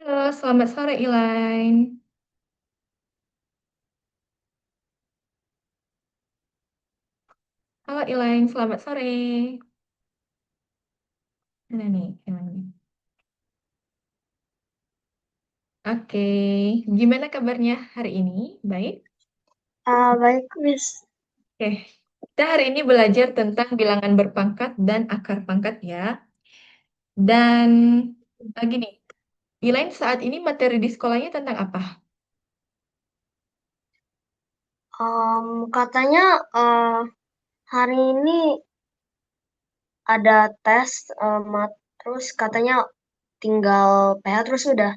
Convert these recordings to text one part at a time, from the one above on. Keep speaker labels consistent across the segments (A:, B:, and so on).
A: Halo, selamat sore Elaine. Halo Elaine, selamat sore. Mana nih, Elaine? Oke, gimana kabarnya hari ini? Baik?
B: Baik, Miss.
A: Oke, kita hari ini belajar tentang bilangan berpangkat dan akar pangkat ya. Dan gini, Elaine saat ini materi di sekolahnya tentang apa?
B: Katanya hari ini ada tes, terus katanya tinggal PH terus udah.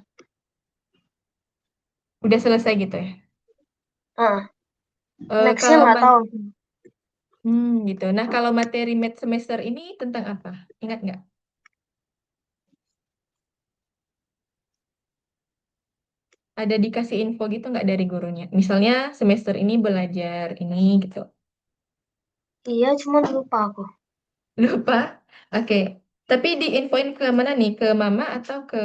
A: Udah selesai gitu ya?
B: Ah, Nextnya
A: Kalau
B: nggak tahu.
A: gitu. Nah, kalau materi math semester ini tentang apa? Ingat nggak? Ada dikasih info gitu nggak dari gurunya? Misalnya semester ini belajar ini gitu.
B: Iya, cuman lupa aku.
A: Lupa? Oke. Tapi diinfoin ke mana nih? Ke mama atau ke...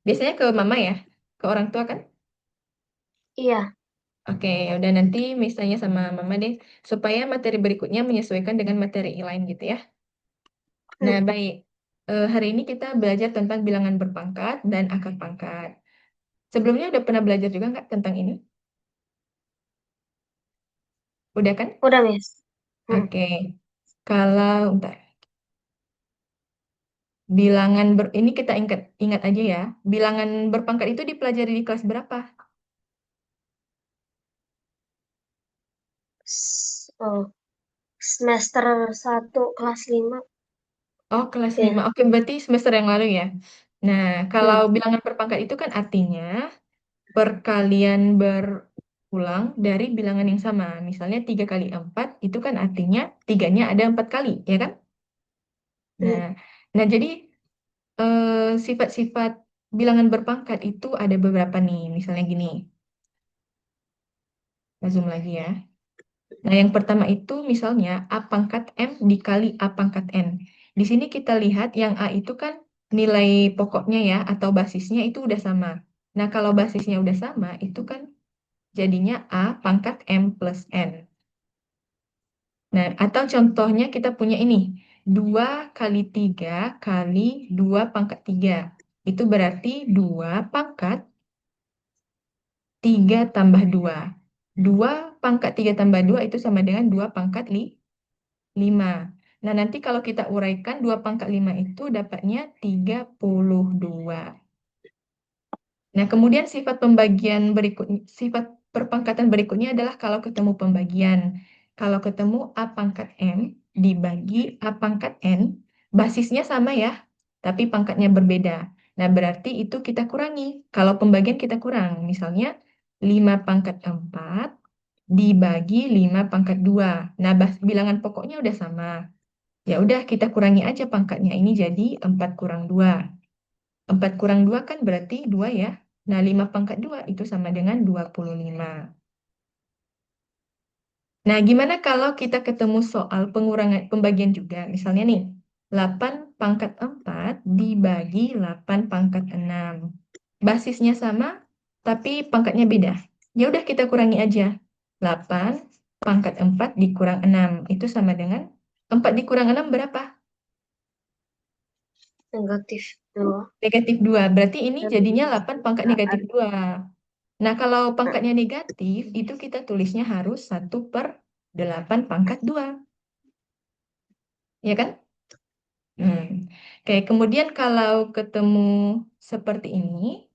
A: Biasanya ke mama ya? Ke orang tua kan?
B: Iya.
A: Oke, ya udah nanti misalnya sama mama deh. Supaya materi berikutnya menyesuaikan dengan materi lain gitu ya. Nah,
B: Hmm,
A: baik. Hari ini kita belajar tentang bilangan berpangkat dan akar pangkat. Sebelumnya udah pernah belajar juga nggak tentang ini? Udah kan?
B: udah, Miss. Hmm.
A: Oke. Kalau, bentar. Ini kita ingat ingat aja ya. Bilangan berpangkat itu dipelajari di kelas berapa?
B: Oh, semester 1 kelas 5.
A: Oh, kelas
B: Iya.
A: 5. Oke, berarti semester yang lalu ya. Nah, kalau
B: Hmm.
A: bilangan berpangkat itu kan artinya perkalian berulang dari bilangan yang sama. Misalnya 3 kali 4 itu kan artinya tiganya ada 4 kali, ya kan?
B: Hmm.
A: Nah, nah jadi sifat-sifat bilangan berpangkat itu ada beberapa nih. Misalnya gini, zoom lagi ya. Nah, yang pertama itu misalnya A pangkat M dikali A pangkat N. Di sini kita lihat yang A itu kan nilai pokoknya ya, atau basisnya itu udah sama. Nah, kalau basisnya udah sama, itu kan jadinya A pangkat M plus N. Nah, atau contohnya kita punya ini, 2 kali 3 kali 2 pangkat 3. Itu berarti 2 pangkat 3 tambah 2. 2 pangkat 3 tambah 2 itu sama dengan 2 pangkat 5. Nah, nanti kalau kita uraikan 2 pangkat 5 itu dapatnya 32. Nah, kemudian sifat perpangkatan berikutnya adalah kalau ketemu pembagian. Kalau ketemu A pangkat M dibagi A pangkat N, basisnya sama ya, tapi pangkatnya berbeda. Nah, berarti itu kita kurangi. Kalau pembagian kita kurang. Misalnya 5 pangkat 4 dibagi 5 pangkat 2. Nah, bilangan pokoknya udah sama. Ya udah kita kurangi aja pangkatnya ini jadi 4 kurang 2. 4 kurang 2 kan berarti 2 ya. Nah, 5 pangkat 2 itu sama dengan 25. Nah, gimana kalau kita ketemu soal pengurangan pembagian juga? Misalnya nih, 8 pangkat 4 dibagi 8 pangkat 6. Basisnya sama, tapi pangkatnya beda. Ya udah kita kurangi aja. 8 pangkat 4 dikurang 6 itu sama dengan 4 dikurang 6 berapa?
B: -2.
A: Negatif 2. Berarti ini jadinya
B: Negatif
A: 8 pangkat negatif 2. Nah, kalau pangkatnya negatif, itu kita tulisnya harus 1/8 pangkat 2. Ya kan? Hmm. Oke, kemudian kalau ketemu seperti ini,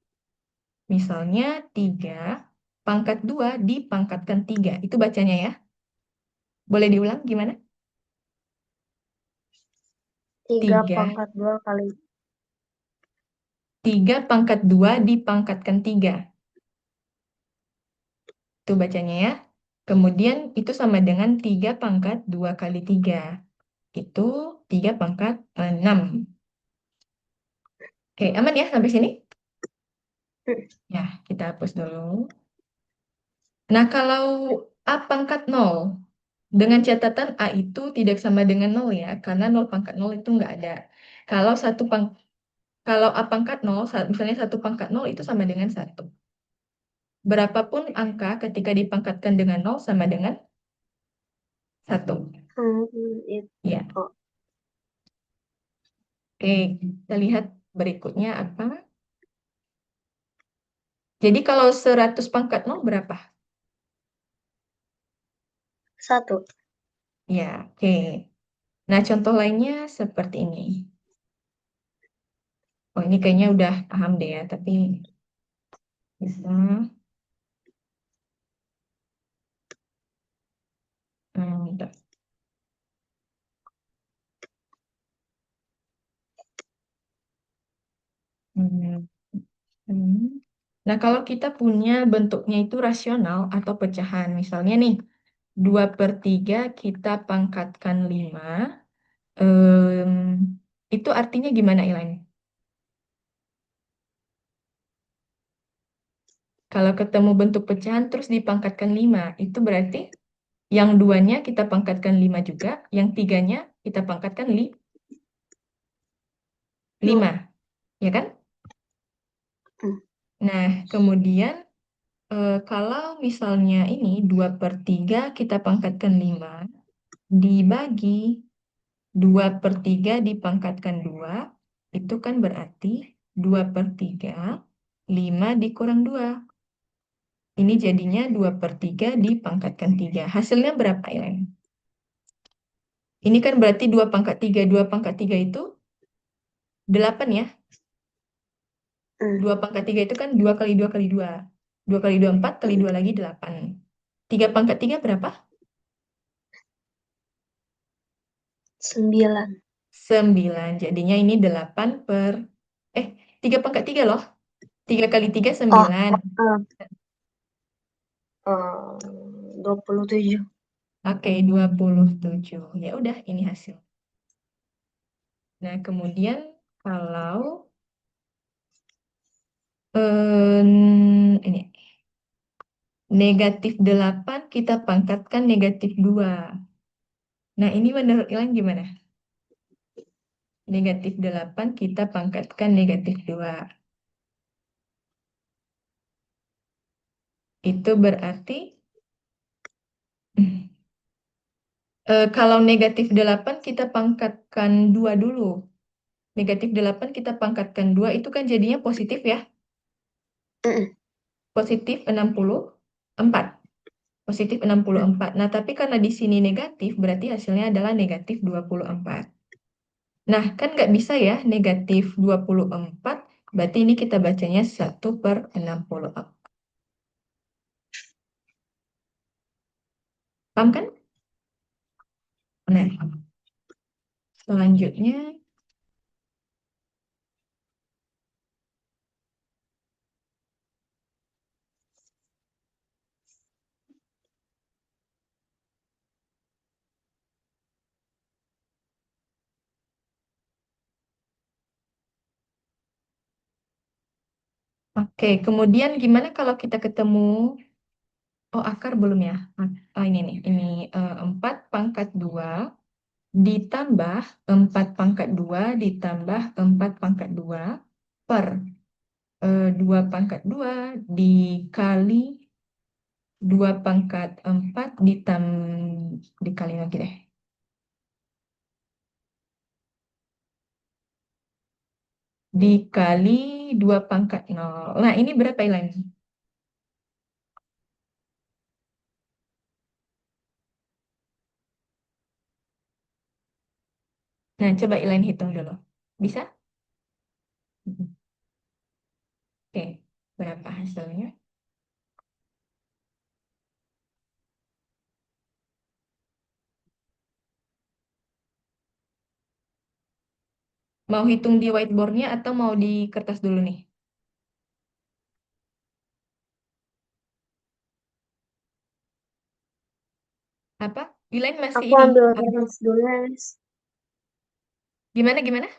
A: misalnya 3 pangkat 2 dipangkatkan 3. Itu bacanya ya. Boleh diulang gimana?
B: 3
A: 3,
B: pangkat 2 kali
A: 3 pangkat 2 dipangkatkan 3. Itu bacanya ya. Kemudian itu sama dengan 3 pangkat 2 kali 3. Itu 3 pangkat 6. Oke, aman ya sampai sini?
B: Hmm.
A: Ya, kita hapus dulu. Nah, kalau A pangkat 0, dengan catatan A itu tidak sama dengan 0 ya, karena 0 pangkat 0 itu nggak ada. Kalau Kalau A pangkat 0, misalnya 1 pangkat 0 itu sama dengan 1. Berapapun angka ketika dipangkatkan dengan 0 sama dengan 1.
B: Itu.
A: Ya,
B: Oh,
A: oke. Kita lihat berikutnya apa. Jadi kalau 100 pangkat 0 berapa?
B: 1.
A: Ya, oke. Nah, contoh lainnya seperti ini. Oh, ini kayaknya udah paham deh ya, tapi bisa. Bentar. Hmm, hmm. Nah, kalau kita punya bentuknya itu rasional atau pecahan, misalnya nih, 2/3 kita pangkatkan 5, em, itu artinya gimana, Ilan? Kalau ketemu bentuk pecahan terus dipangkatkan 5, itu berarti yang duanya kita pangkatkan 5 juga, yang tiganya kita pangkatkan 5,
B: No.
A: ya kan?
B: Hmm.
A: Nah, kemudian kalau misalnya ini 2/3 kita pangkatkan 5 dibagi 2/3 dipangkatkan 2, itu kan berarti 2/3, 5 dikurang 2. Ini jadinya 2/3 dipangkatkan 3. Hasilnya berapa, Ilen? Ini kan berarti 2/3. 2/3 itu 8 ya.
B: Hmm.
A: 2/3 itu kan 2 kali 2 kali 2. 2 kali 2 4, kali 2 lagi 8. 3/3 berapa?
B: 9.
A: 9. Jadinya ini 8 per... 3/3 loh. 3 kali 3,
B: Oh,
A: 9.
B: eh, 27.
A: Oke, 27. Ya udah, ini hasil. Nah, kemudian kalau ini -8 kita pangkatkan -2. Nah, ini menurut Ilan gimana? -8 kita pangkatkan -2. Itu berarti kalau -8 kita pangkatkan 2 dulu. -8 kita pangkatkan 2 itu kan jadinya positif ya.
B: Mm-mm.
A: Positif 64. Positif 64. Nah, tapi karena di sini negatif, berarti hasilnya adalah negatif 24. Nah, kan nggak bisa ya, negatif 24. Berarti ini kita bacanya 1/64. Paham kan? Nah, selanjutnya, oke. Kemudian gimana kalau kita ketemu, oh akar belum ya? Ini nih, ini 4/2 ditambah 4/2 ditambah 4/2 per 2/2 dikali 2/4 dikali lagi deh. Dikali 2/0. Nah, ini berapa lagi? Nah, coba Ilain hitung dulu. Bisa? Oke, berapa hasilnya? Mau hitung di whiteboardnya atau mau di kertas dulu nih? Apa? Ilain masih
B: Aku
A: ini.
B: ambil kertas dulu, Nes.
A: Gimana, gimana?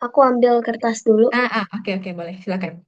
B: Aku ambil kertas dulu.
A: Oke, oke, boleh. Silakan.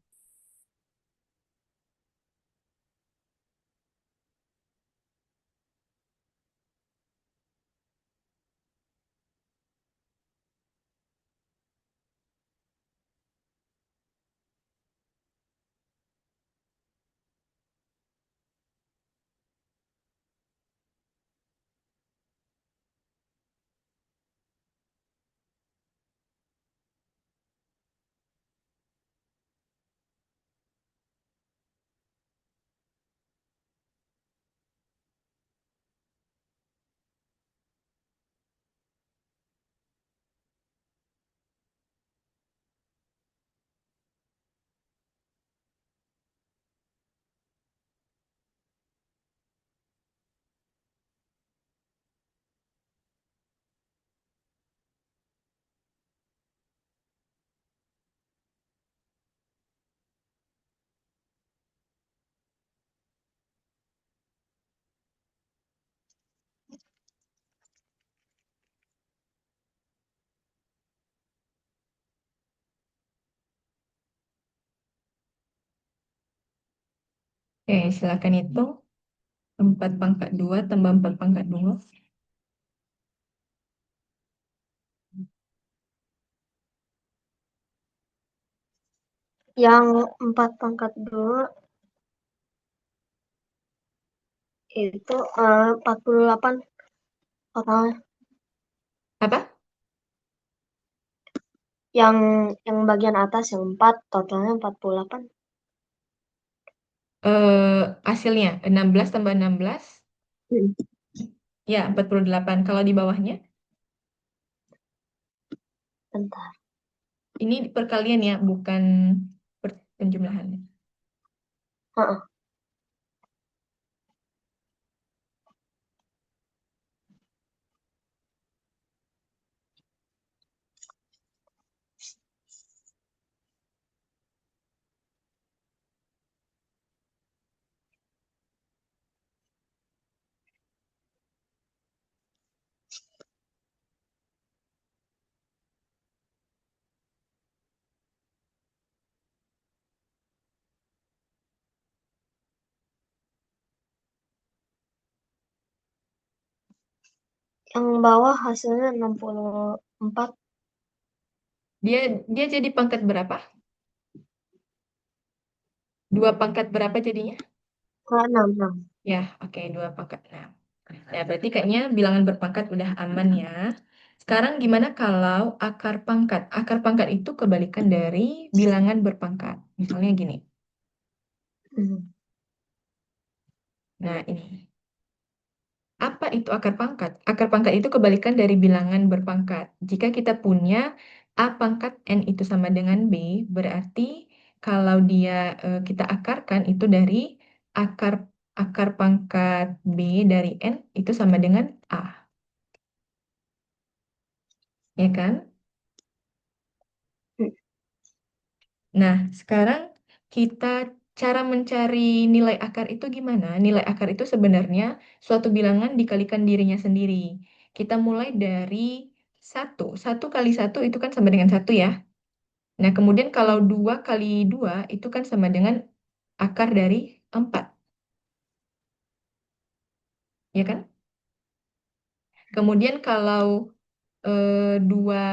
A: Oke, silakan hitung. 4 pangkat 2 tambah 4 pangkat 2.
B: Yang 4 pangkat 2 itu 48 totalnya.
A: Apa?
B: Yang bagian atas yang 4 totalnya 48.
A: Hasilnya 16 tambah 16.
B: Hmm,
A: Ya, 48. Kalau di bawahnya,
B: bentar.
A: ini perkalian ya, bukan penjumlahan.
B: Heeh. Yang bawah hasilnya 64
A: Dia dia jadi pangkat berapa? Dua pangkat berapa jadinya?
B: ke 66.
A: Ya, oke, 2 pangkat 6. Ya, berarti kayaknya bilangan berpangkat udah aman ya. Sekarang gimana kalau akar pangkat? Akar pangkat itu kebalikan dari bilangan berpangkat. Misalnya gini.
B: Hmm.
A: Nah, ini. Apa itu akar pangkat? Akar pangkat itu kebalikan dari bilangan berpangkat. Jika kita punya A pangkat N itu sama dengan B, berarti kalau dia kita akarkan itu dari akar akar pangkat B dari N itu sama dengan A, ya kan?
B: Hmm.
A: Nah, sekarang kita cara mencari nilai akar itu gimana? Nilai akar itu sebenarnya suatu bilangan dikalikan dirinya sendiri. Kita mulai dari satu. Satu kali satu itu kan sama dengan satu ya. Nah, kemudian kalau
B: Hmm.
A: 2 kali 2 itu kan sama dengan akar dari 4, ya kan? Kemudian kalau 2,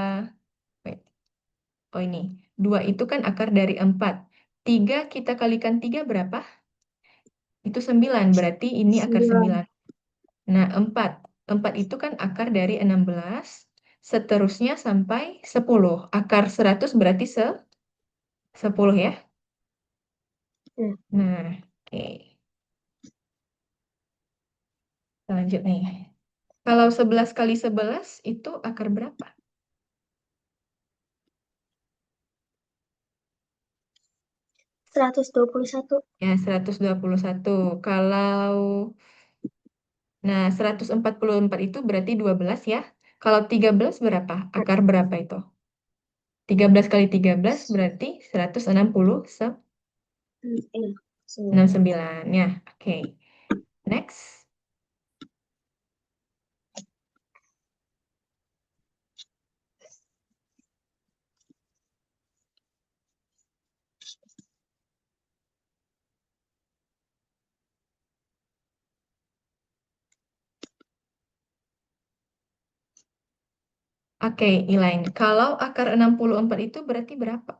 A: oh ini, 2 itu kan akar dari 4. 3 kita kalikan 3 berapa? Itu 9, berarti ini akar
B: 9.
A: 9. Nah, 4. 4 itu kan akar dari 16, seterusnya sampai 10. Akar 100 berarti 10 ya.
B: Hmm.
A: Nah, oke. Lanjut nih. Kalau 11 kali 11 itu akar berapa?
B: 121.
A: Ya, 121. Kalau, nah 144 itu berarti 12 ya. Kalau 13 berapa?
B: Hmm.
A: Akar berapa itu? 13 kali 13 berarti
B: Iya, 9.
A: 169. Ya, oke. Next. Oke, Elaine. Kalau akar 64 itu berarti berapa?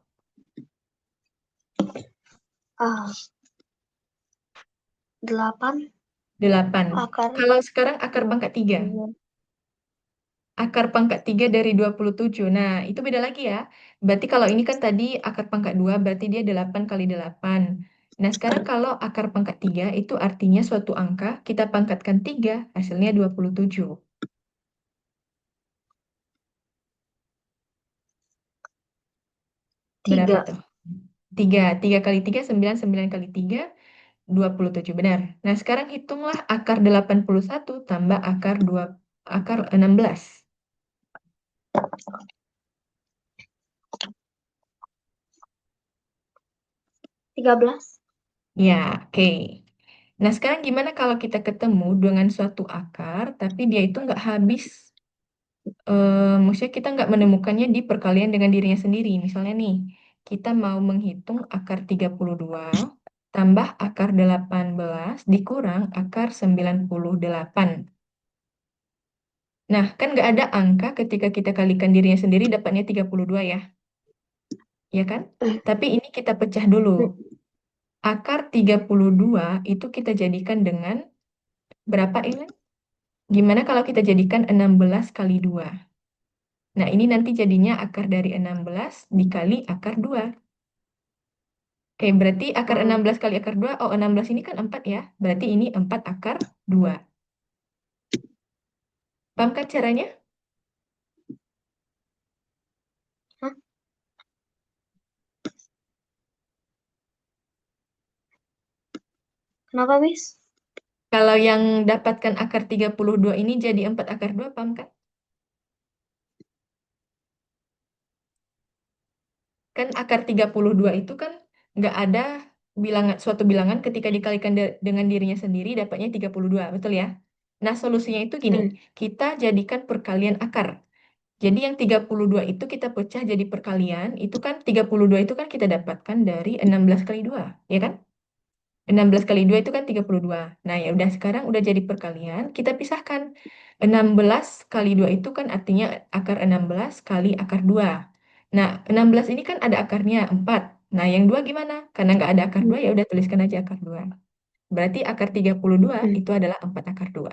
B: Ah, 8
A: 8.
B: akar
A: Kalau sekarang akar pangkat 3.
B: 69.
A: Akar pangkat 3 dari 27. Nah, itu beda lagi ya. Berarti kalau ini kan tadi akar pangkat 2, berarti dia 8 kali 8. Nah, sekarang kalau akar pangkat 3 itu artinya suatu angka, kita pangkatkan 3, hasilnya 27.
B: 3.
A: Berapa tuh? 3. 3 kali 3, 9. 9 kali 3, 27. Benar. Nah, sekarang hitunglah akar 81 tambah akar 16.
B: 13.
A: Ya, oke. Nah, sekarang gimana kalau kita ketemu dengan suatu akar, tapi dia itu nggak habis, maksudnya kita nggak menemukannya di perkalian dengan dirinya sendiri. Misalnya nih, kita mau menghitung akar 32. tambah akar 18 dikurang akar 98. Nah, kan nggak ada angka ketika kita kalikan dirinya sendiri dapatnya 32 ya. Ya kan?
B: Eh,
A: Tapi ini kita pecah dulu. Akar 32 itu kita jadikan dengan berapa ini? Gimana kalau kita jadikan 16 kali 2? Nah, ini nanti jadinya akar dari 16 dikali akar 2. Oke, berarti akar
B: oh,
A: 16 kali akar 2, oh 16 ini kan 4 ya. Berarti ini 4 akar 2. Paham kan caranya?
B: hah? Kenapa, Miss?
A: Kalau yang dapatkan akar 32 ini jadi 4 akar 2, paham kan? Kan akar 32 itu kan nggak ada bilangan, suatu bilangan ketika dikalikan dengan dirinya sendiri dapatnya 32, betul ya? Nah, solusinya itu gini,
B: Hmm,
A: kita jadikan perkalian akar. Jadi yang 32 itu kita pecah jadi perkalian, itu kan 32 itu kan kita dapatkan dari 16 kali 2, ya kan? 16 kali 2 itu kan 32. Nah, ya udah sekarang udah jadi perkalian, kita pisahkan. 16 kali 2 itu kan artinya akar 16 kali akar 2. Nah, 16 ini kan ada akarnya 4. Nah, yang 2 gimana? Karena nggak ada akar 2,
B: hmm,
A: ya udah tuliskan aja akar 2. Berarti akar 32
B: hmm.
A: itu adalah 4 akar 2.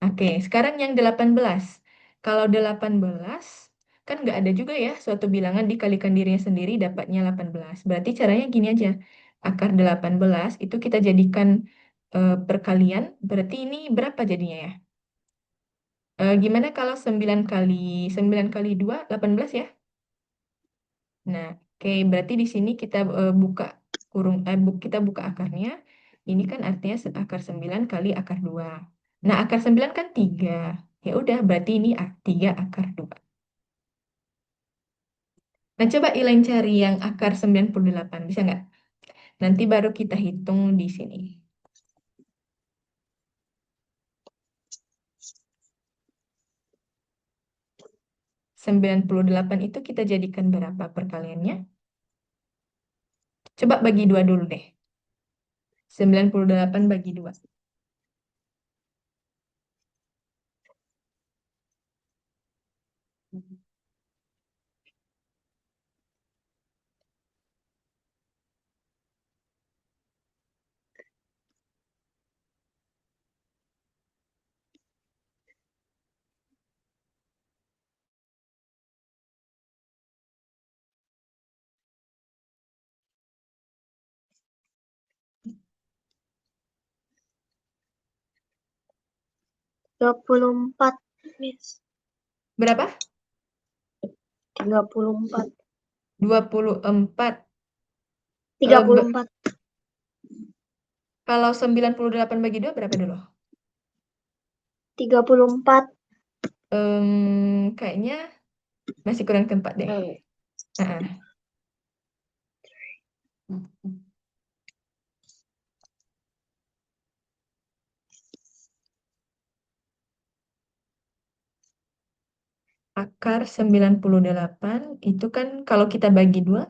A: Oke, sekarang yang 18. Kalau 18, kan nggak ada juga ya suatu bilangan dikalikan dirinya sendiri dapatnya 18. Berarti caranya gini aja. Akar 18 itu kita jadikan perkalian, berarti ini berapa jadinya ya? Gimana kalau 9 kali 2, 18 ya? Nah, oke, berarti di sini kita buka kita buka akarnya. Ini kan artinya akar 9 kali akar 2. Nah, akar 9 kan 3. Ya udah, berarti ini 3 akar 2. Nah, coba Ilain cari yang akar 98. Bisa nggak? Nanti baru kita hitung di sini. 98 itu kita jadikan berapa perkaliannya? Coba bagi 2 dulu deh. 98 bagi 2.
B: 34, Miss.
A: Berapa?
B: 34.
A: 24.
B: Tiga
A: Eh,
B: puluh
A: be-
B: empat.
A: Kalau 98 bagi 2 berapa dulu?
B: 34.
A: Kayaknya masih kurang tempat deh. Ah, ah. Akar 98 itu kan kalau kita bagi 2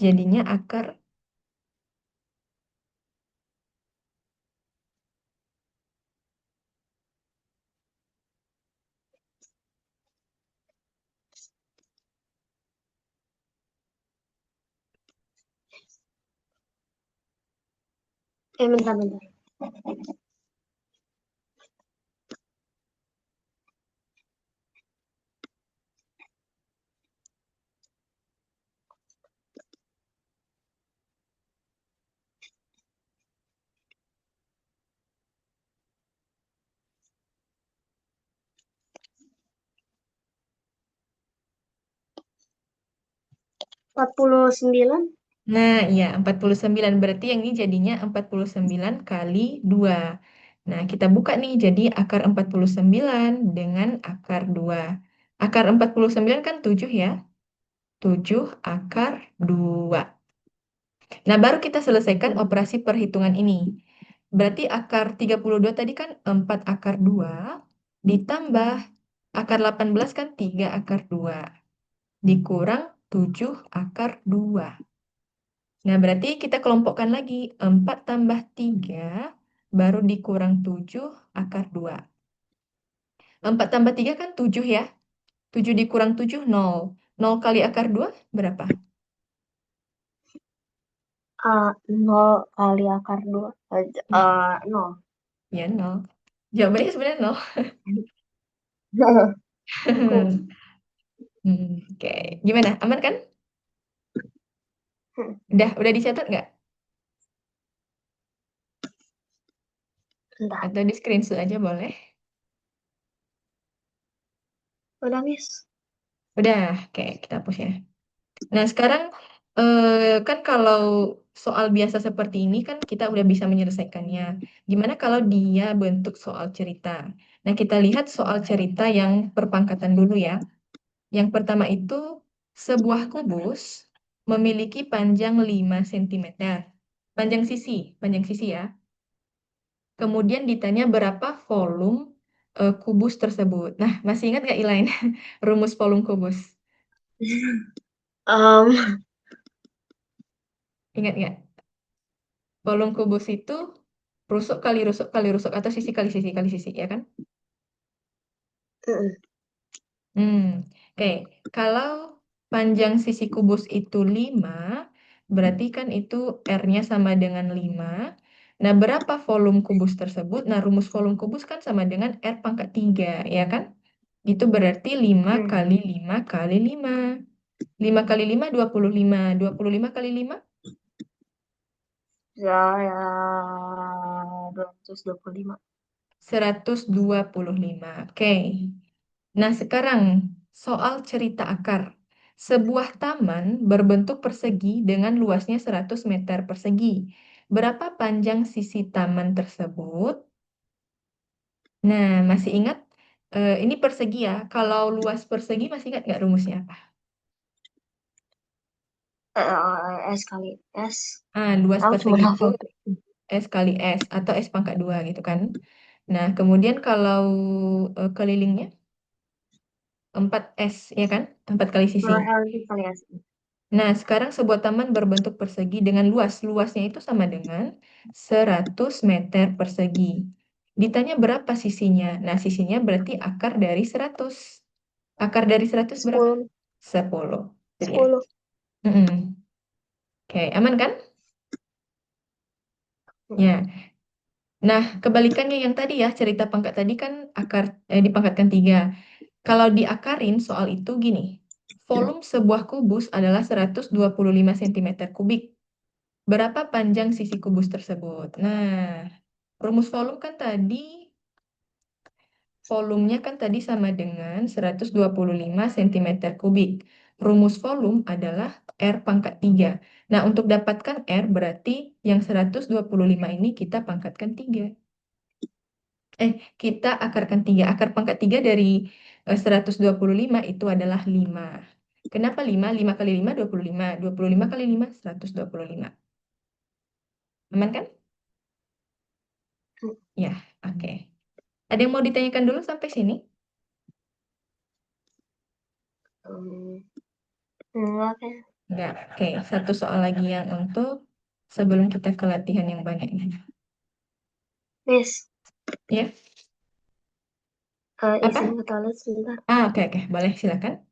A: jadinya akar
B: Bentar, bentar. 49.
A: Nah, iya 49 berarti yang ini jadinya 49 kali 2. Nah, kita buka nih jadi akar 49 dengan akar 2. Akar 49 kan 7 ya. 7 akar 2. Nah, baru kita selesaikan operasi perhitungan ini. Berarti akar 32 tadi kan 4 akar 2 ditambah akar 18 kan 3 akar 2 dikurang 7 akar 2. Nah, berarti kita kelompokkan lagi. 4 tambah 3 baru dikurang 7 akar 2. 4 tambah 3 kan 7 ya. 7 dikurang 7, 0. 0 kali akar 2 berapa?
B: 0 kali akar 2.
A: Hmm,
B: 0.
A: ya 0. Jawabannya sebenarnya 0.
B: Cukup.
A: Oke. Gimana? Aman kan? Udah dicatat nggak?
B: Bentar.
A: Atau di screenshot aja boleh?
B: Udah, Miss.
A: Udah, oke, kita hapus ya. Nah, sekarang kan kalau soal biasa seperti ini kan kita udah bisa menyelesaikannya. Gimana kalau dia bentuk soal cerita? Nah, kita lihat soal cerita yang perpangkatan dulu ya. Yang pertama itu sebuah kubus memiliki panjang 5 sentimeter. Panjang sisi ya. Kemudian ditanya berapa volume kubus tersebut. Nah, masih ingat nggak Elaine rumus volume kubus?
B: Um,
A: Ingat nggak? Volume kubus itu rusuk kali rusuk kali rusuk atau sisi kali sisi, ya kan?
B: mm,
A: Hmm, oke. Kalau panjang sisi kubus itu 5, berarti kan itu R-nya sama dengan 5. Nah, berapa volume kubus tersebut? Nah, rumus volume kubus kan sama dengan R pangkat 3, ya kan? Itu berarti 5
B: mm.
A: kali 5 kali 5. 5 kali 5, 25. 25 kali 5,
B: Ya, ya, 225.
A: 125. Oke. Nah, sekarang soal cerita akar. Sebuah taman berbentuk persegi dengan luasnya 100 meter persegi. Berapa panjang sisi taman tersebut? Nah, masih ingat? Ini persegi ya. Kalau luas persegi masih ingat nggak rumusnya apa?
B: S kali S.
A: Luas
B: Aku cuma
A: persegi itu
B: hafal.
A: S kali S atau S pangkat 2 gitu kan. Nah, kemudian kalau kelilingnya 4S ya kan? 4 kali sisi.
B: L kali S.
A: Nah, sekarang sebuah taman berbentuk persegi dengan luas. Luasnya itu sama dengan 100 meter persegi. Ditanya berapa sisinya? Nah, sisinya berarti akar dari 100. Akar dari 100 berapa?
B: 10.
A: 10. Itu dia.
B: 10.
A: Mm-mm. Oke, aman kan?
B: Mm,
A: Ya. Nah, kebalikannya yang tadi ya, cerita pangkat tadi kan akar dipangkatkan 3. Kalau diakarin soal itu gini. Volume sebuah kubus adalah 125 cm kubik. Berapa panjang sisi kubus tersebut? Nah, rumus volume kan tadi, volumenya kan tadi sama dengan 125 cm kubik. Rumus volume adalah R pangkat 3. Nah, untuk dapatkan R berarti yang 125 ini kita pangkatkan 3. Kita akarkan 3. Akar pangkat 3 dari 125 itu adalah 5. Kenapa 5? 5 kali 5, 25. 25 kali 5, 125. Aman kan? Ya, oke. Ada yang mau ditanyakan dulu sampai sini?
B: mm. Enggak kan?
A: Enggak. Oke, satu soal lagi yang untuk sebelum kita ke latihan yang banyak ini.
B: Miss,
A: Ya,
B: izin
A: apa?
B: ke toilet sebentar.
A: Oke, oke. Boleh, silakan.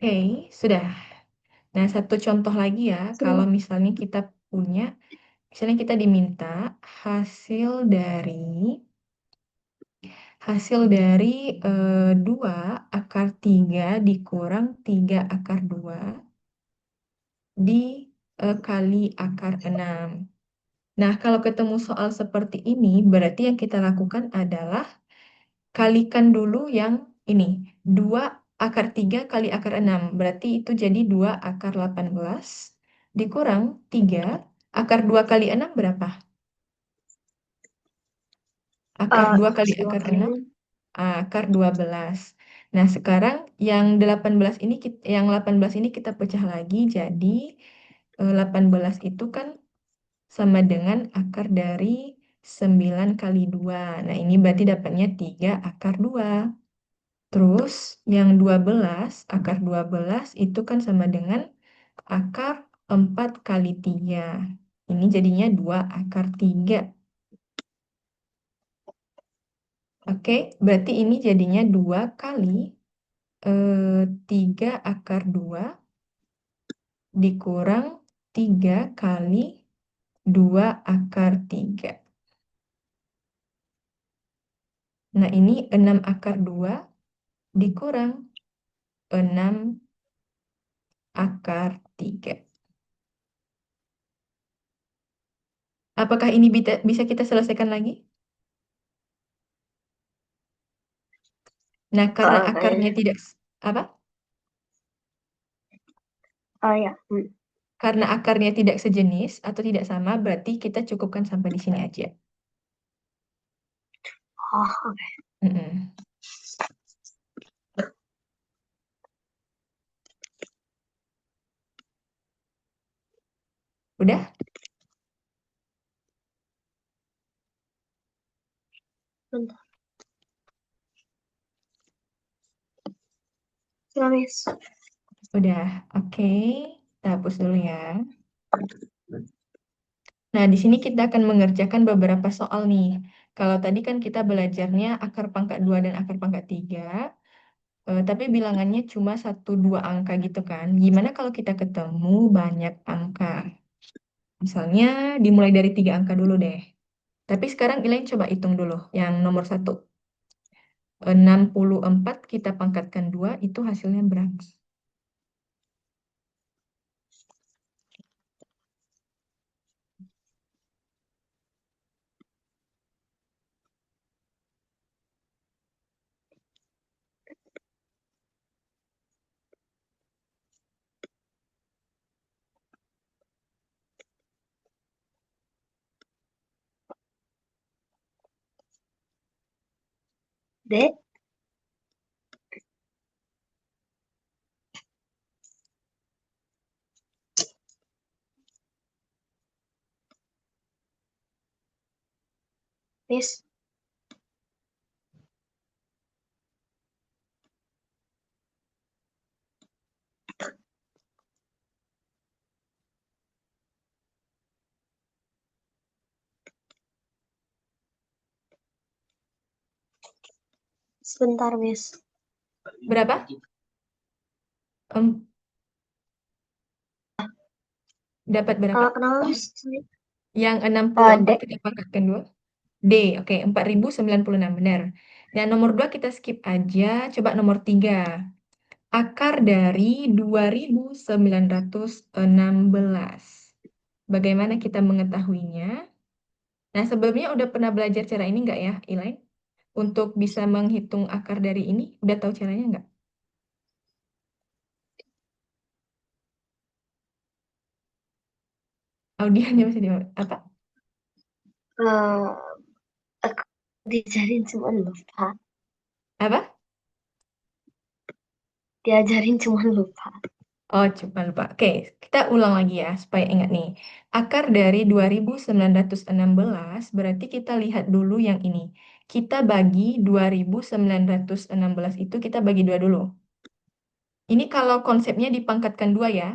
A: Oke, sudah. Nah, satu contoh lagi ya, kalau
B: Sudah.
A: misalnya kita punya, misalnya kita diminta hasil dari hasil dari 2 akar 3 dikurang 3 akar 2 dikali akar 6. Nah, kalau ketemu soal seperti ini, berarti yang kita lakukan adalah kalikan dulu yang ini. 2 akar 3 kali akar 6. Berarti itu jadi 2 akar 18 dikurang 3. Akar 2 kali 6 berapa? Akar 2 kali
B: Dua
A: akar
B: kali
A: 6,
B: enam.
A: akar 12. Nah, sekarang yang 18 ini yang 18 ini kita pecah lagi jadi 18 itu kan sama dengan akar dari 9 kali 2. Nah, ini berarti dapatnya 3 akar 2. Terus yang 12 akar 12 itu kan sama dengan akar 4 kali 3. Ini jadinya 2 akar 3. Oke, berarti ini jadinya 2 kali 3 akar 2 dikurang 3 kali 2 akar 3. Nah, ini 6 akar 2 dikurang 6 akar 3. Apakah ini bisa kita selesaikan lagi? Nah, karena akarnya
B: Kayaknya.
A: tidak apa?
B: Ya.
A: Karena akarnya tidak sejenis atau tidak sama, berarti kita cukupkan sampai di sini aja.
B: Oh, oke.
A: Mm-mm. Udah?
B: Bentar. Ya, Miss.
A: Udah. Oke. Kita hapus dulu ya. Nah, di sini kita akan mengerjakan beberapa soal nih. Kalau tadi kan kita belajarnya akar pangkat 2 dan akar pangkat 3, tapi bilangannya cuma satu dua angka gitu kan. Gimana kalau kita ketemu banyak angka? Misalnya dimulai dari 3 angka dulu deh. Tapi sekarang Elaine coba hitung dulu yang nomor satu. 64 kita pangkatkan 2 itu hasilnya berapa?
B: Dek, Miss. Sebentar, Miss.
A: Berapa? Em, dapat berapa?
B: Kenapa, Miss?
A: Yang 64
B: Dek.
A: kita pangkatkan 2. D, oke, 4096 benar. Dan nomor 2 kita skip aja. Coba nomor 3. Akar dari 2916. Bagaimana kita mengetahuinya? Nah, sebelumnya udah pernah belajar cara ini nggak ya, Elaine? Untuk bisa menghitung akar dari ini, udah tahu caranya nggak? Audionya masih di apa?
B: Eh, aku diajarin cuman lupa.
A: Apa?
B: Diajarin cuman lupa.
A: Oh, coba lupa. Oke, kita ulang lagi ya supaya ingat nih. Akar dari 2916 berarti kita lihat dulu yang ini. Kita bagi 2916 itu kita bagi dua dulu. Ini kalau konsepnya dipangkatkan dua ya.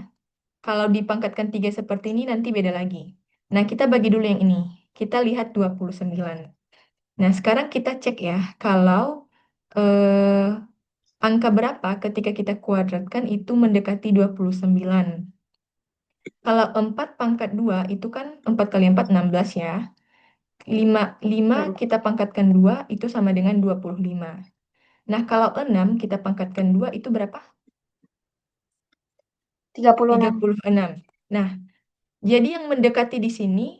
A: Kalau dipangkatkan tiga seperti ini nanti beda lagi. Nah, kita bagi dulu yang ini. Kita lihat 29. Nah, sekarang kita cek ya. Kalau eh, angka berapa ketika kita kuadratkan itu mendekati 29. Kalau 4 pangkat 2 itu kan 4 kali 4 16 ya. 5
B: Mm,
A: kita pangkatkan 2 itu sama dengan 25. Nah, kalau 6 kita pangkatkan 2 itu berapa?
B: 36.
A: 36. Nah, jadi yang mendekati di sini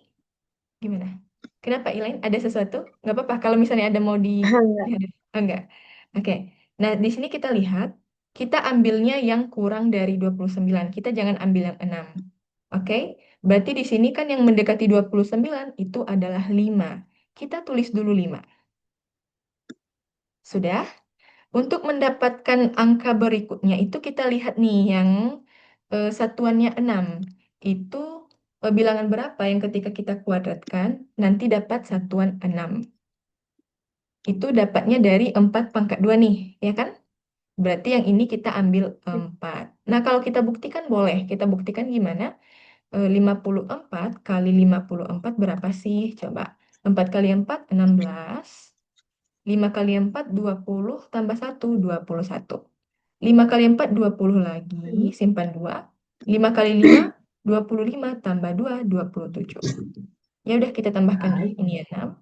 A: gimana? Kenapa Elaine? Ada sesuatu? Nggak apa-apa. Kalau misalnya ada mau di...
B: Enggak.
A: Oh, enggak. Oke. Nah, di sini kita lihat, kita ambilnya yang kurang dari 29. Kita jangan ambil yang 6. Oke? Berarti di sini kan yang mendekati 29 itu adalah 5. Kita tulis dulu 5. Sudah? Untuk mendapatkan angka berikutnya itu kita lihat nih yang satuannya 6. Itu bilangan berapa yang ketika kita kuadratkan nanti dapat satuan 6. Itu dapatnya dari 4 pangkat 2 nih, ya kan? Berarti yang ini kita ambil 4. Nah, kalau kita buktikan boleh. Kita buktikan gimana? 54 kali 54 berapa sih? Coba. 4 kali 4, 16. 5 kali 4, 20. Tambah 1, 21. 5 kali 4, 20 lagi. Simpan 2. 5 kali 5, 25. Tambah 2, 27. Ya udah kita tambahkan nih. Ini 6.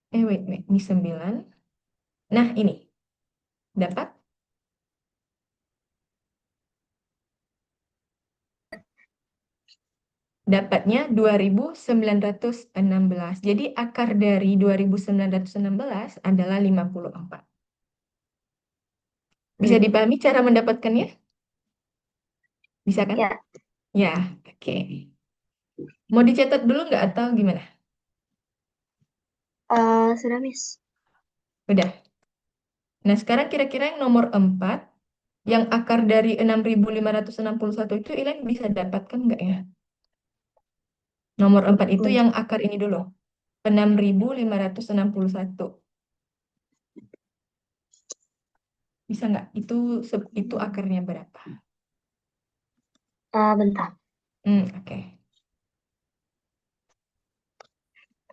A: Wait. Ini 9. Nah, ini. Dapat? Dapatnya 2916. Jadi akar dari 2916 adalah 54. Bisa
B: Hmm.
A: dipahami cara mendapatkannya? Bisa kan?
B: Ya,
A: Ya, oke. Mau dicatat dulu nggak atau gimana?
B: sudah Miss.
A: Udah. Nah, sekarang kira-kira yang nomor 4, yang akar dari 6561 itu Ilain bisa dapatkan nggak ya? Nomor 4 itu
B: Hmm.
A: yang akar ini dulu. 6561. Bisa nggak? Itu akarnya berapa?
B: Bentar.
A: Oke.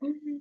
B: Hmm.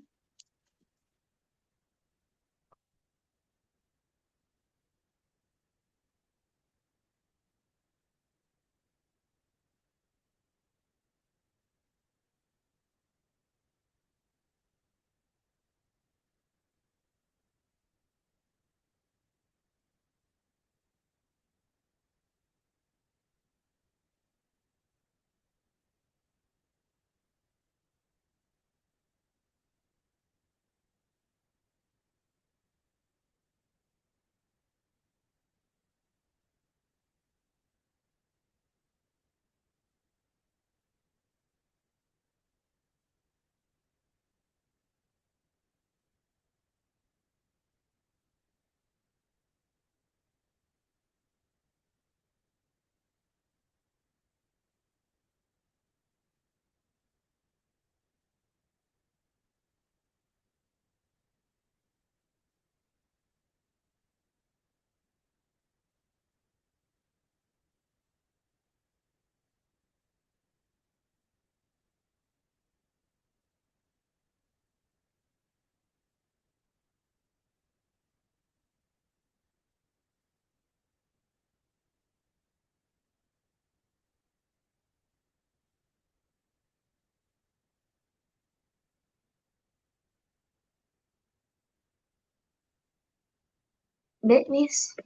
B: B, Miss.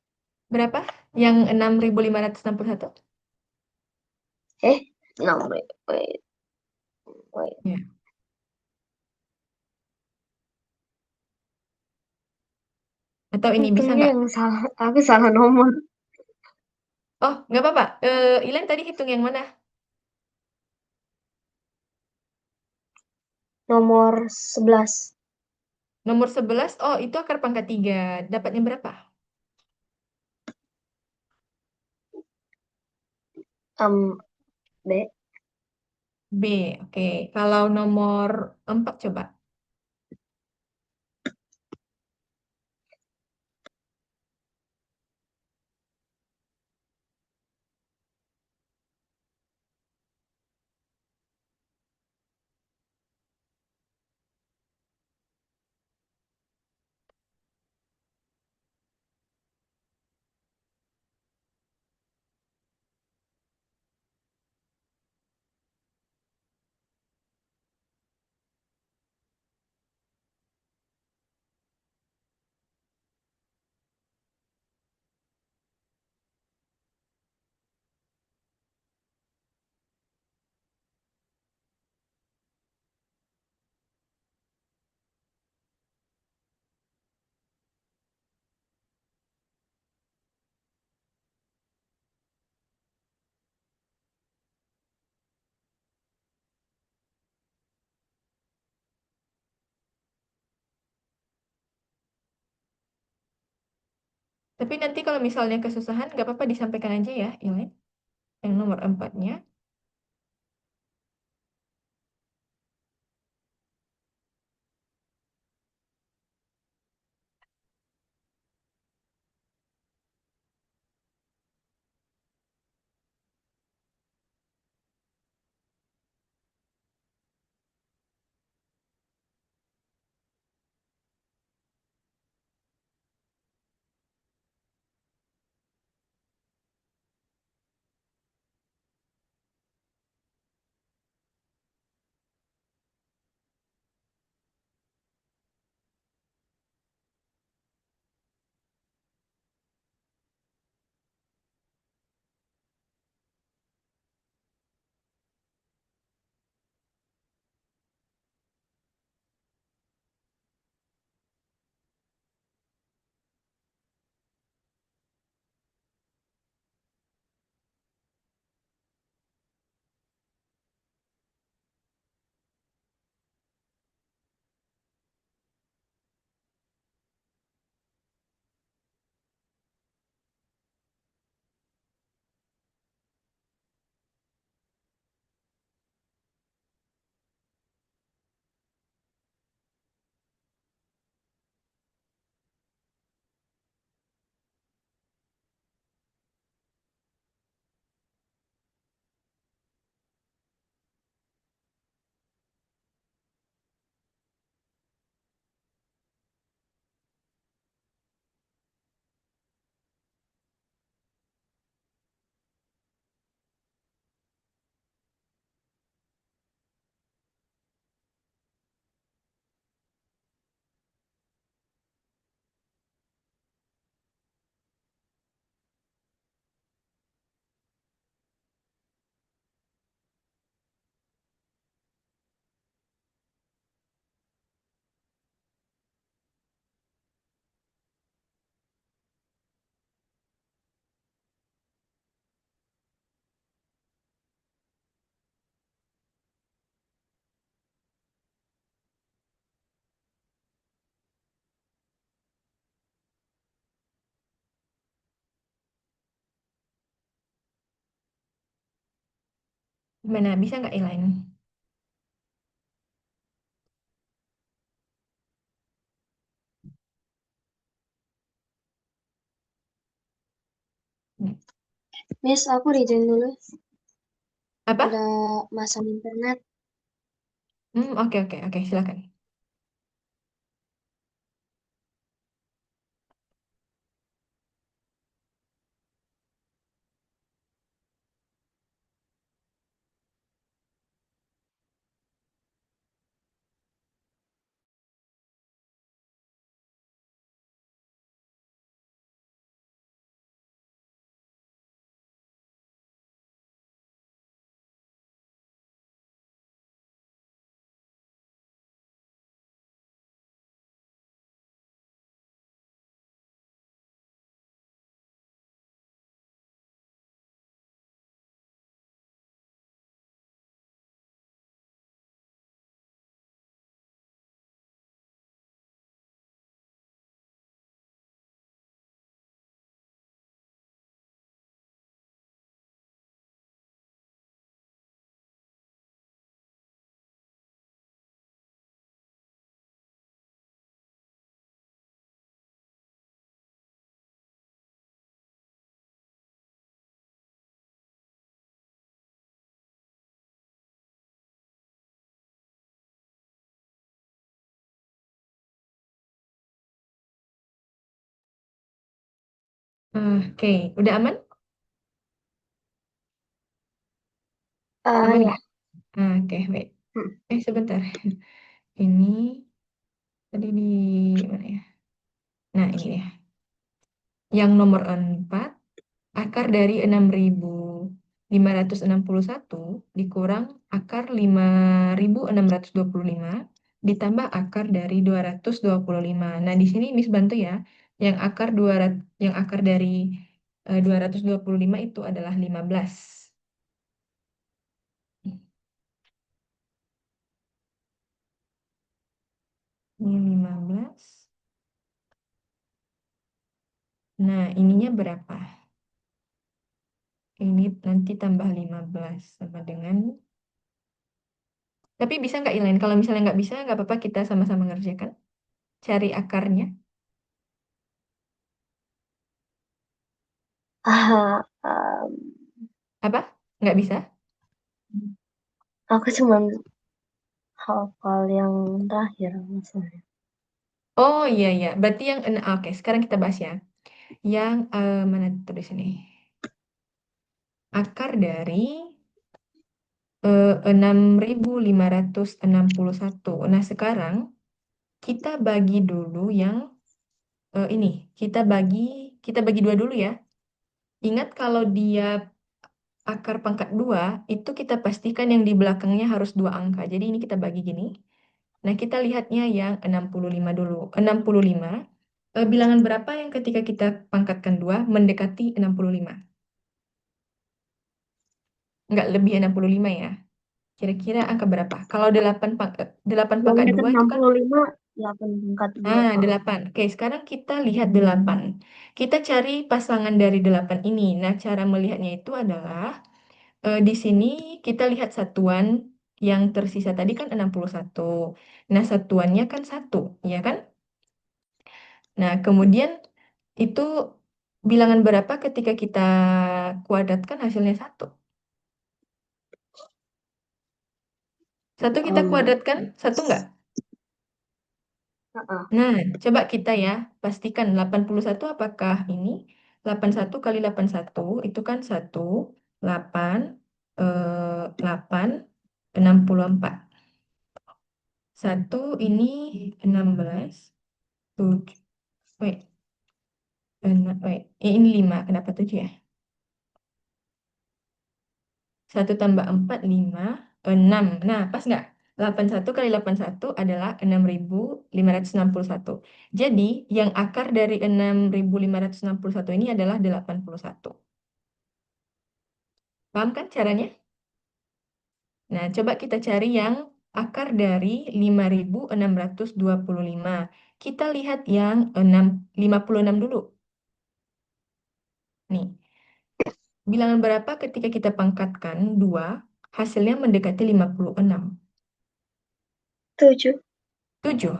A: Berapa? Yang 6561?
B: No, wait.
A: Ya. Atau ini bisa
B: Hitungnya
A: nggak?
B: yang salah. Aku salah nomor.
A: Oh, nggak apa-apa. Ilan tadi hitung yang mana?
B: Nomor 11.
A: Nomor 11. Oh, itu akar pangkat 3. Dapatnya berapa?
B: B.
A: B. Oke. Kalau nomor 4 coba. Tapi nanti kalau misalnya kesusahan, nggak apa-apa disampaikan aja ya, Ilin. Yang nomor empatnya. Gimana? Bisa nggak Ilin?
B: Miss, aku resign dulu.
A: Apa?
B: Ada masang internet.
A: Oke, oke, oke, silakan. Oke, udah aman? Aman
B: Ya.
A: nggak? Oke, baik.
B: Hmm.
A: Sebentar. Ini tadi di mana ya? Nah, ini ya. Yang nomor 4, akar dari 6.561 dikurang akar 5.625 ditambah akar dari 225. Nah, di sini Miss bantu ya. Yang akar dari 225 itu adalah 15. Ini 15. Nah, ininya berapa? Ini nanti tambah 15 sama dengan... Tapi bisa nggak Elaine? Kalau misalnya nggak bisa, nggak apa-apa kita sama-sama ngerjakan. Cari akarnya.
B: Ah,
A: Apa? Nggak bisa?
B: aku cuma hafal yang terakhir maksudnya.
A: Oh iya, iya. Berarti yang... Oke, sekarang kita bahas ya. Yang mana tulis ini? Akar dari 6.561. Nah, sekarang kita bagi dulu yang ini. Kita bagi dua dulu ya. Ingat kalau dia akar pangkat 2 itu kita pastikan yang di belakangnya harus dua angka. Jadi ini kita bagi gini. Nah, kita lihatnya yang 65 dulu. 65, bilangan berapa yang ketika kita pangkatkan 2 mendekati 65? Nggak lebih 65 ya. Kira-kira angka berapa? Kalau 8
B: Yang
A: pangkat
B: dekat
A: 2 itu kan
B: 65, 8 pangkat 2.
A: 8. Oke, sekarang kita lihat 8. Kita cari pasangan dari 8 ini. Nah, cara melihatnya itu adalah di sini kita lihat satuan yang tersisa tadi kan 61. Nah, satuannya kan 1, ya kan? Nah, kemudian itu bilangan berapa ketika kita kuadratkan hasilnya 1? 1 kita kuadratkan, 1 nggak? Nah, coba kita ya pastikan 81 apakah ini 81 kali 81 itu kan 8, 8, 64. 1 ini 16, 7, wait, ini 5, kenapa 7 ya? 1 tambah 4, 5, 6. Nah, pas nggak? 81 kali 81 adalah 6.561. Jadi, yang akar dari 6.561 ini adalah 81. Paham kan caranya? Nah, coba kita cari yang akar dari 5.625. Kita lihat yang 56 dulu. Nih, bilangan berapa ketika kita pangkatkan 2, hasilnya mendekati 56.
B: 7.
A: 7.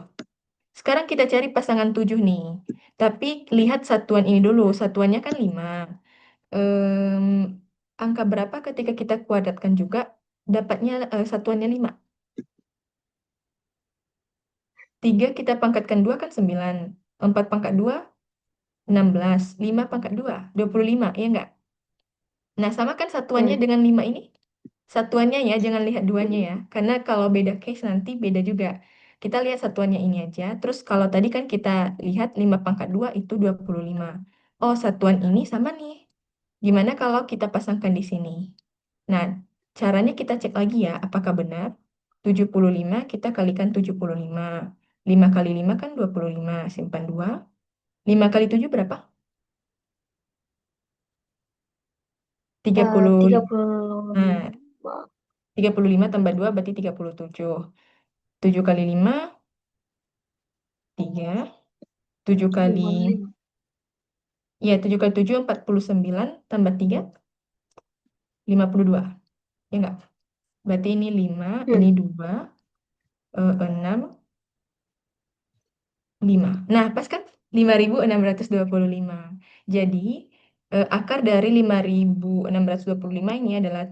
A: Sekarang kita cari pasangan 7 nih. Tapi lihat satuan ini dulu. Satuannya kan 5. Em, angka berapa ketika kita kuadratkan juga dapatnya satuannya 5. 3 kita pangkatkan 2 kan 9. 4 pangkat 2, 16. 5 pangkat 2, 25. Iya enggak? Nah, sama kan satuannya
B: Hmm.
A: dengan 5 ini? Satuannya ya, jangan lihat duanya ya. Karena kalau beda case nanti beda juga. Kita lihat satuannya ini aja. Terus kalau tadi kan kita lihat 5 pangkat 2 itu 25. Oh, satuan ini sama nih. Gimana kalau kita pasangkan di sini? Nah, caranya kita cek lagi ya, apakah benar? 75 kita kalikan 75. 5 kali 5 kan 25. Simpan 2. 5 kali 7 berapa? 30.
B: 35.
A: Nah, 35 tambah 2 berarti 37. 7 kali 5, 3. 7 kali,
B: 55.
A: ya 7 kali 7, 49. Tambah 3, 52. Ya enggak? Berarti ini 5, ini
B: Hmm.
A: 2, 6, 5. Nah, pas kan 5.625. Jadi, akar dari 5.625 ini adalah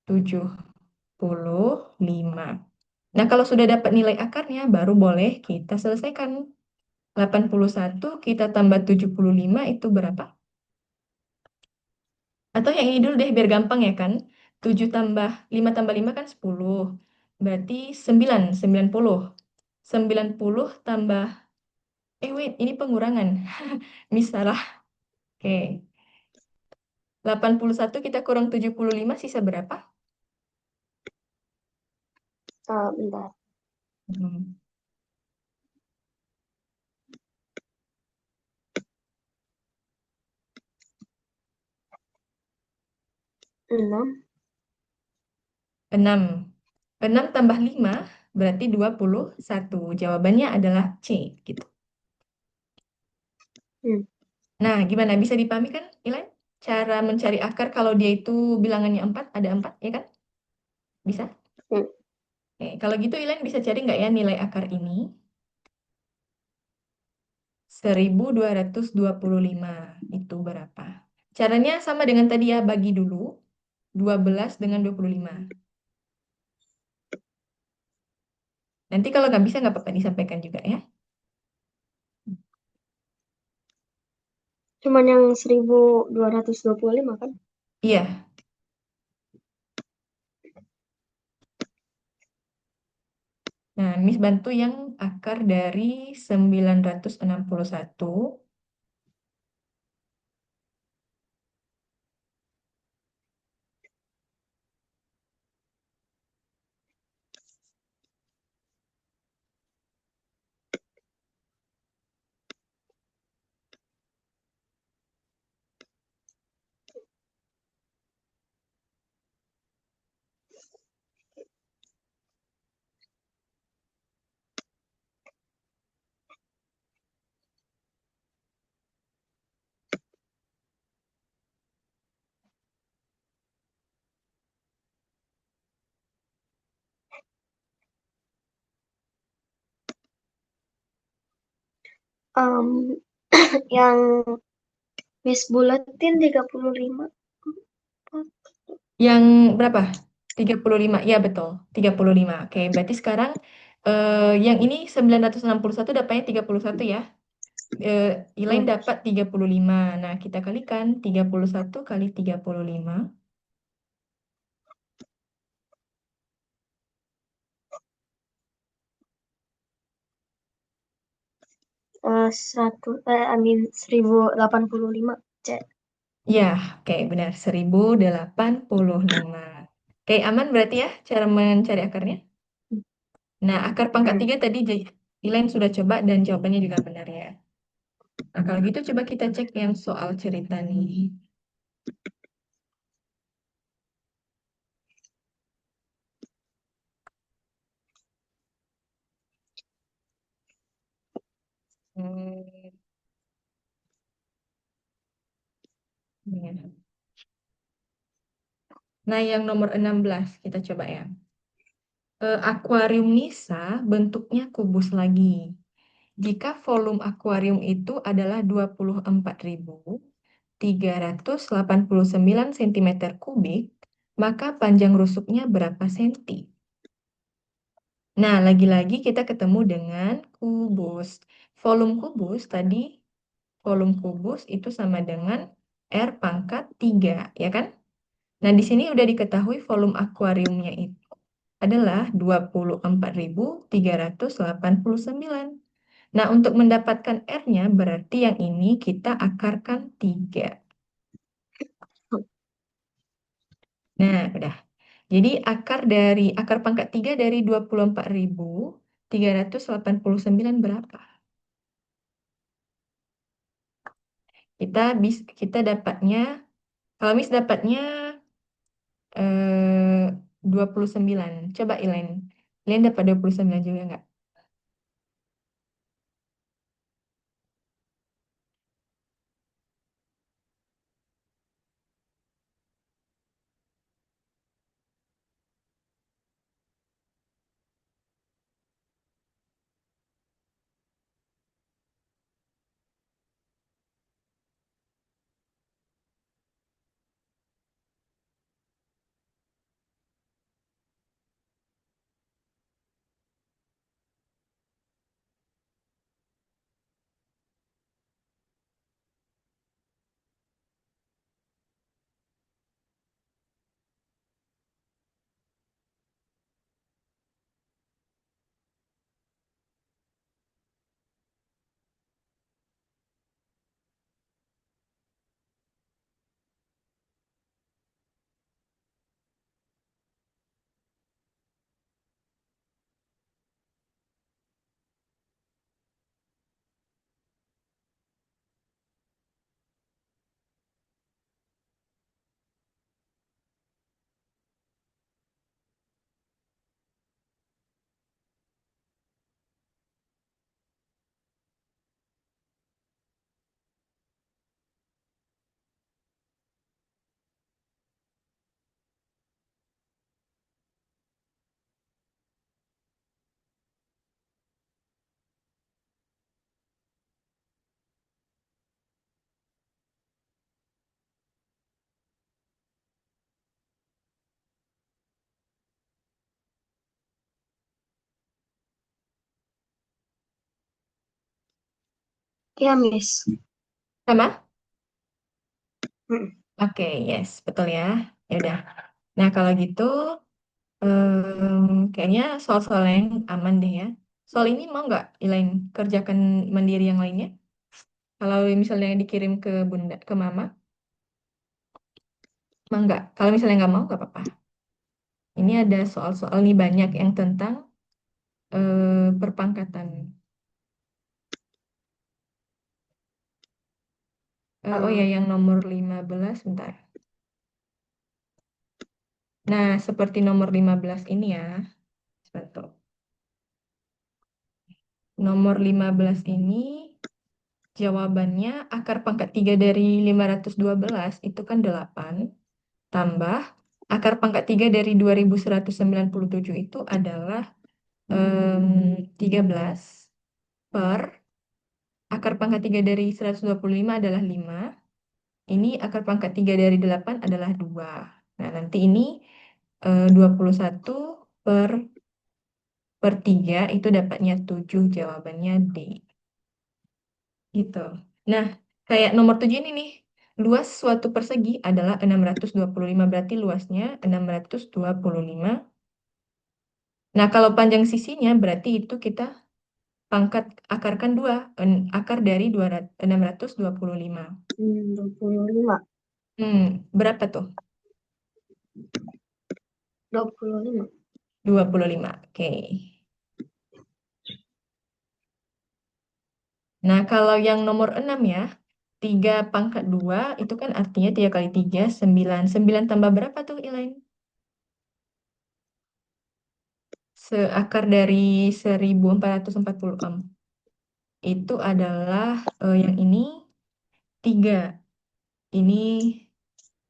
A: 75. Nah, kalau sudah dapat nilai akarnya, baru boleh kita selesaikan. 81 kita tambah 75 itu berapa? Atau yang ini dulu deh biar gampang ya kan. 7 tambah 5 tambah 5 kan 10. Berarti 9, 90. 90 tambah, wait, ini pengurangan. Misalah. Oke. 81 kita kurang 75 sisa berapa?
B: Bentar.
A: Hmm.
B: 6.
A: 6. 6 tambah 5 berarti 21. Jawabannya adalah C gitu.
B: Hmm.
A: Nah, gimana? Bisa dipahami kan, Ilan? Cara mencari akar kalau dia itu bilangannya 4, ada 4, ya kan? Bisa?
B: Hmm.
A: Oke, kalau gitu Ilan bisa cari nggak ya nilai akar ini? 1225 itu berapa? Caranya sama dengan tadi ya, bagi dulu 12 dengan 25. Nanti kalau nggak bisa nggak apa-apa disampaikan juga ya.
B: Cuman yang 1225 kan?
A: Iya, nah Miss bantu yang akar dari 961.
B: Em, yang Miss buletin 35.
A: Yang berapa? 35. Ya, betul. 35. Oke, berarti sekarang yang ini 961 dapatnya 31 ya. Eh, Elaine
B: Hmm.
A: dapat 35. Nah, kita kalikan 31 kali 35.
B: 1085. Cek.
A: Ya, oke, benar. 1085. Oke, aman berarti ya cara mencari akarnya. Nah, akar pangkat
B: Hmm.
A: 3 tadi Elaine sudah coba dan jawabannya juga benar ya. Nah, kalau gitu coba kita cek yang soal cerita nih. Hmm, ya. Nah, yang nomor 16 kita coba ya. Akuarium Nisa bentuknya kubus lagi. Jika volume akuarium itu adalah 24.389 cm kubik, maka panjang rusuknya berapa senti? Nah, lagi-lagi kita ketemu dengan kubus. Volume kubus tadi, volume kubus itu sama dengan R pangkat 3, ya kan? Nah, di sini udah diketahui volume akuariumnya itu adalah 24.389. Nah, untuk mendapatkan R-nya berarti yang ini kita akarkan 3. Nah, udah. Jadi akar pangkat 3 dari 24.389 berapa? Kita dapatnya, kalau Miss dapatnya 29. Coba Elaine. Elaine dapat 29 juga nggak?
B: Iya, Miss.
A: Sama?
B: Mm.
A: Oke, yes, betul ya. Ya udah. Nah, kalau gitu, kayaknya soal-soal yang aman deh ya. Soal ini mau nggak Elaine kerjakan mandiri yang lainnya? Kalau misalnya dikirim ke bunda, ke mama, mau nggak? Kalau misalnya nggak mau, nggak apa-apa. Ini ada soal-soal nih banyak yang tentang perpangkatan. Oh ya, yang
B: Um,
A: nomor 15, bentar. Nah, seperti nomor 15 ini ya. Sebentar. Nomor 15 ini jawabannya akar pangkat 3 dari 512 itu kan 8 tambah akar pangkat 3 dari 2197 itu adalah 13 per akar pangkat 3 dari 125 adalah 5. Ini akar pangkat 3 dari 8 adalah 2. Nah, nanti ini 21 per 3 itu dapatnya 7, jawabannya D. Gitu. Nah, kayak nomor 7 ini nih. Luas suatu persegi adalah 625, berarti luasnya 625. Nah, kalau panjang sisinya berarti itu kita pangkat akarkan 2, akar dari 625.
B: 25.
A: Berapa tuh?
B: 25.
A: 25. Oke. Nah, kalau yang nomor 6 ya, 3 pangkat 2 itu kan artinya 3 kali 3, 9. 9 tambah berapa tuh, Elaine? Seakar dari 1446. Itu adalah yang ini 3. Ini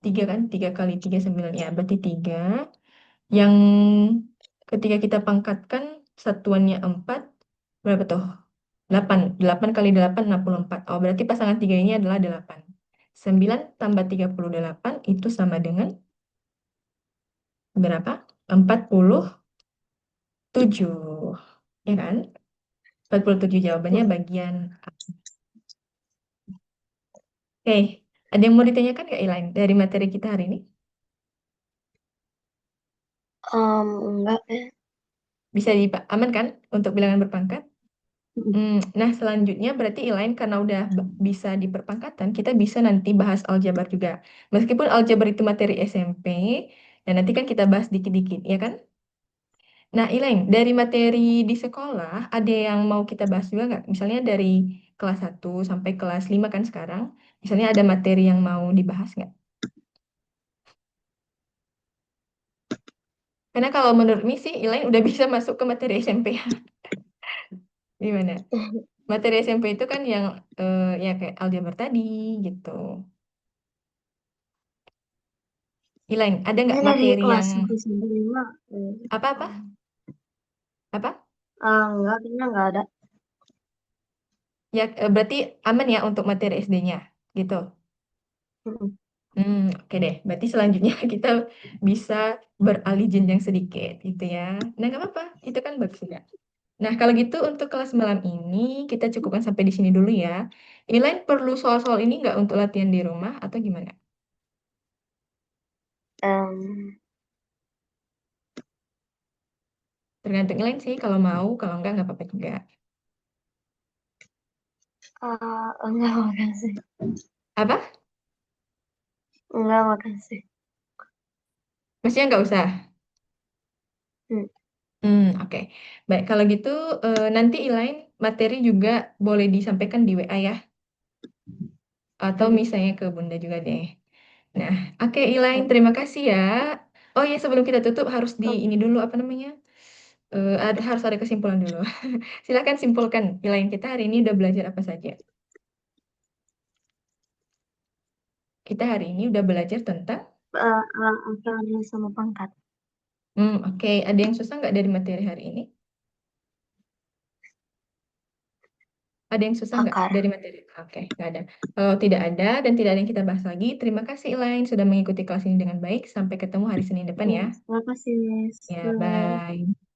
A: 3 kan? 3 kali 3, 9. Ya, berarti 3. Yang ketika kita pangkatkan satuannya 4, berapa tuh? 8. 8 kali 8, 64. Oh, berarti pasangan 3 ini adalah 8. 9 tambah 38 itu sama dengan berapa? 47. Ya kan? 47 jawabannya
B: Hmm.
A: bagian A. Oke, ada yang mau ditanyakan nggak Elaine dari materi kita hari ini?
B: Enggak ya.
A: Bisa aman kan untuk bilangan berpangkat?
B: Mm.
A: Nah, selanjutnya berarti Elaine karena udah bisa di perpangkatan, kita bisa nanti bahas aljabar juga. Meskipun aljabar itu materi SMP, dan nanti kan kita bahas dikit-dikit, ya kan? Nah, Elaine, dari materi di sekolah, ada yang mau kita bahas juga nggak? Misalnya dari kelas 1 sampai kelas 5 kan sekarang, misalnya ada materi yang mau dibahas nggak? Karena kalau menurut Mi sih, Elaine udah bisa masuk ke materi SMP. Gimana? Materi SMP itu kan yang ya kayak aljabar tadi gitu. Elaine, ada
B: Ini
A: nggak
B: dari
A: materi
B: kelas
A: yang
B: 1 sampai 5.
A: apa-apa? Apa?
B: Enggak, kayaknya enggak ada.
A: Ya berarti aman ya untuk materi SD-nya gitu.
B: Mm-mm.
A: Oke deh. Berarti selanjutnya kita bisa beralih jenjang sedikit gitu ya. Nah, nggak apa-apa. Itu kan bagus juga. Nah, kalau gitu untuk kelas malam ini kita cukupkan sampai di sini dulu ya. Elaine perlu soal-soal ini nggak untuk latihan di rumah atau gimana?
B: Em,
A: Tergantung Elaine sih. Kalau mau, kalau nggak apa-apa juga.
B: enggak, makasih.
A: Apa?
B: Enggak, makasih.
A: Maksudnya nggak usah?
B: Hmm.
A: Oke. Baik, kalau gitu nanti Elaine materi juga boleh disampaikan di WA ya. Atau
B: Mm-mm.
A: misalnya ke Bunda juga deh. Nah, oke Elaine,
B: Oh,
A: terima kasih ya. Oh ya, sebelum kita tutup harus di
B: oh,
A: ini dulu apa namanya? Harus ada kesimpulan dulu. Silakan simpulkan, Elaine, kita hari ini udah belajar apa saja? Kita hari ini udah belajar tentang,
B: angkanya sama pangkat.
A: oke, ada yang susah nggak dari materi hari ini? Ada yang susah nggak
B: Akar.
A: dari materi? Oke, nggak ada. Kalau tidak ada dan tidak ada yang kita bahas lagi, terima kasih Elaine sudah mengikuti kelas ini dengan baik. Sampai ketemu hari Senin depan ya.
B: Terima kasih, Miss.
A: Ya,
B: Bye.
A: bye.